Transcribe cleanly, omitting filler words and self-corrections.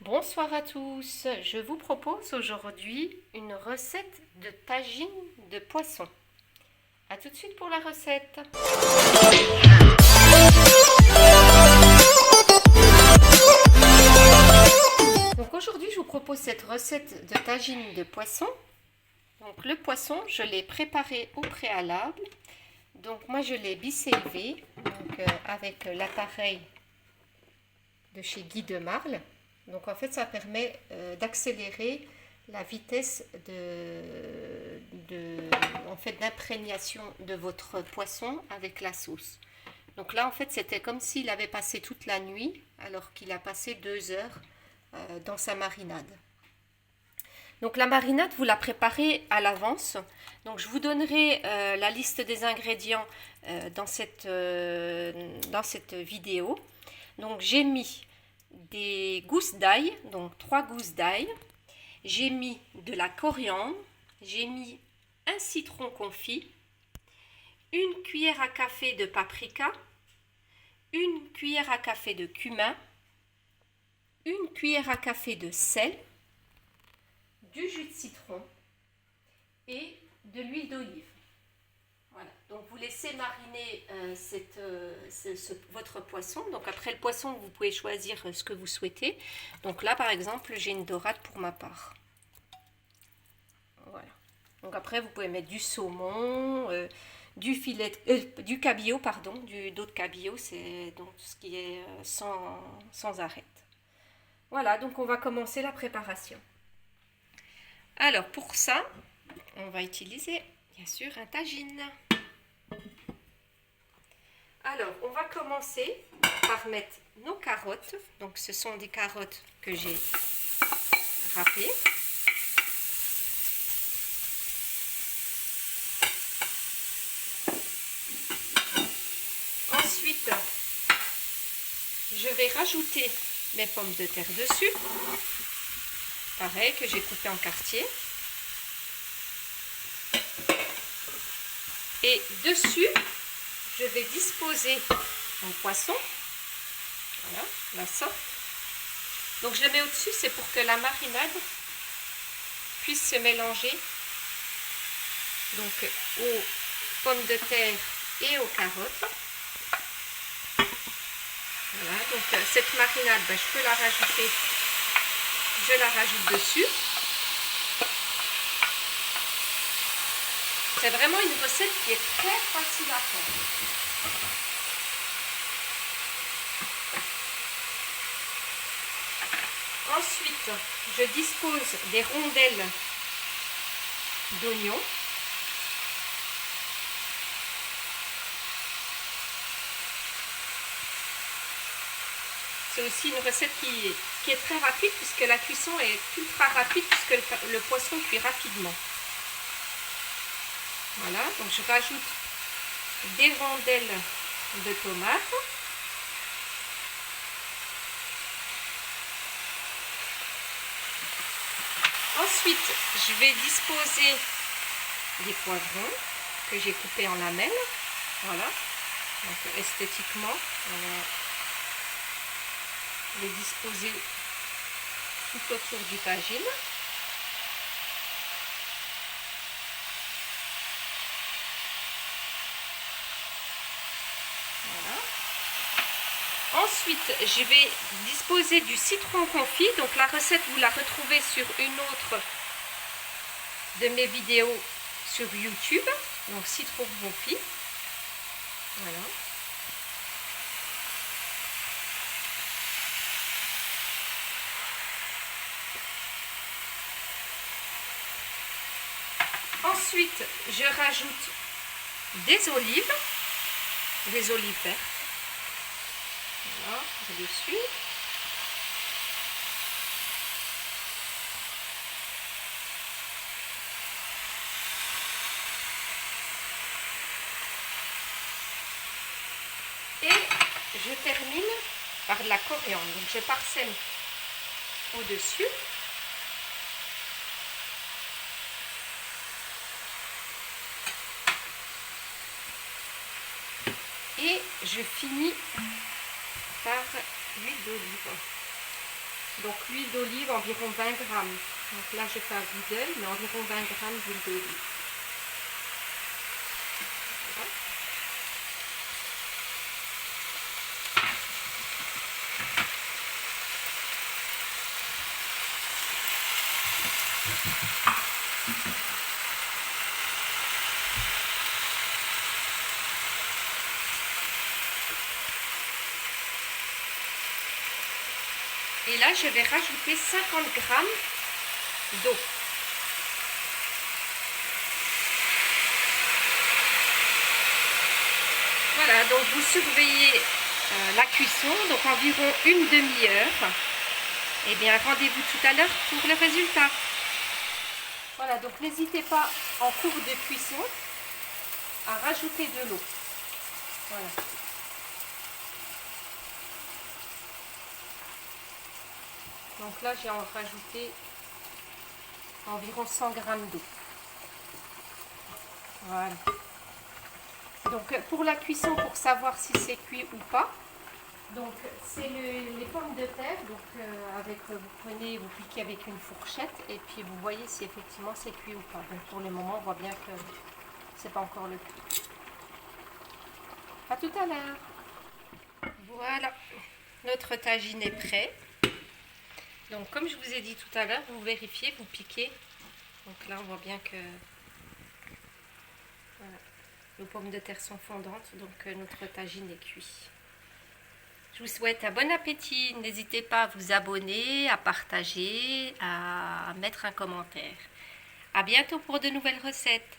Bonsoir à tous, je vous propose aujourd'hui une recette de tagine de poisson. A tout de suite pour la recette. Donc aujourd'hui je vous propose cette recette de tagine de poisson. Donc le poisson je l'ai préparé au préalable. Donc moi je l'ai bisélevé avec l'appareil de chez Guy de Marle. Donc en fait ça permet d'accélérer la vitesse d'imprégnation de votre poisson avec la sauce. Donc là en fait c'était comme s'il avait passé toute la nuit alors qu'il a passé 2 heures dans sa marinade. Donc la marinade vous la préparez à l'avance. Donc je vous donnerai la liste des ingrédients dans cette vidéo. Donc j'ai mis des gousses d'ail, donc 3 gousses d'ail. J'ai mis de la coriandre, j'ai mis un citron confit, une cuillère à café de paprika, une cuillère à café de cumin, une cuillère à café de sel, du jus de citron et de l'huile d'olive. Voilà. Donc vous laissez mariner votre poisson. Donc après le poisson, vous pouvez choisir ce que vous souhaitez. Donc là, par exemple, j'ai une dorade pour ma part. Voilà. Donc après, vous pouvez mettre du saumon, du cabillaud, pardon, du dos de cabillaud, c'est donc ce qui est sans arête. Voilà, donc on va commencer la préparation. Alors pour ça, on va utiliser bien sûr un tagine. Alors on va commencer par mettre nos carottes. Donc ce sont des carottes que j'ai râpées. Ensuite, je vais rajouter mes pommes de terre dessus. Pareil, que j'ai coupé en quartiers. Et dessus, je vais disposer mon poisson. Voilà, la sorte. Donc je le mets au-dessus, c'est pour que la marinade puisse se mélanger donc aux pommes de terre et aux carottes. Voilà, donc cette marinade, je peux la rajouter. Je la rajoute dessus. C'est vraiment une recette qui est très facile à faire. Ensuite, je dispose des rondelles d'oignons. C'est aussi une recette qui est très rapide puisque la cuisson est ultra rapide puisque le poisson cuit rapidement. Voilà, donc je rajoute des rondelles de tomates. Ensuite, je vais disposer des poivrons que j'ai coupés en lamelles. Voilà, donc esthétiquement, on va les disposer tout autour du tagine. Voilà. Ensuite, je vais disposer du citron confit. Donc la recette, vous la retrouvez sur une autre de mes vidéos sur YouTube. Donc citron confit. Voilà. Ensuite, je rajoute des olives vertes. Voilà, dessus. Et je termine par de la coriandre. Donc je parsème au-dessus. Et je finis par l'huile d'olive. Donc l'huile d'olive, environ 20 grammes. Donc là, je fais un bout d'œil, mais environ 20 grammes d'huile d'olive. Voilà. Et là, je vais rajouter 50 grammes d'eau. Voilà, donc vous surveillez la cuisson, donc environ une demi-heure. Et bien, rendez-vous tout à l'heure pour le résultat. Voilà, donc n'hésitez pas en cours de cuisson à rajouter de l'eau. Voilà. Donc là, j'ai rajouté environ 100 grammes d'eau. Voilà. Donc pour la cuisson, pour savoir si c'est cuit ou pas, donc c'est les pommes de terre. Donc vous prenez, vous piquez avec une fourchette et puis vous voyez si effectivement c'est cuit ou pas. Donc pour le moment, on voit bien que c'est pas encore le cas. À tout à l'heure. Voilà, notre tagine est prêt. Donc comme je vous ai dit tout à l'heure, vous vérifiez, vous piquez. Donc là, on voit bien que voilà, nos pommes de terre sont fondantes, donc notre tagine est cuit. Je vous souhaite un bon appétit. N'hésitez pas à vous abonner, à partager, à mettre un commentaire. À bientôt pour de nouvelles recettes.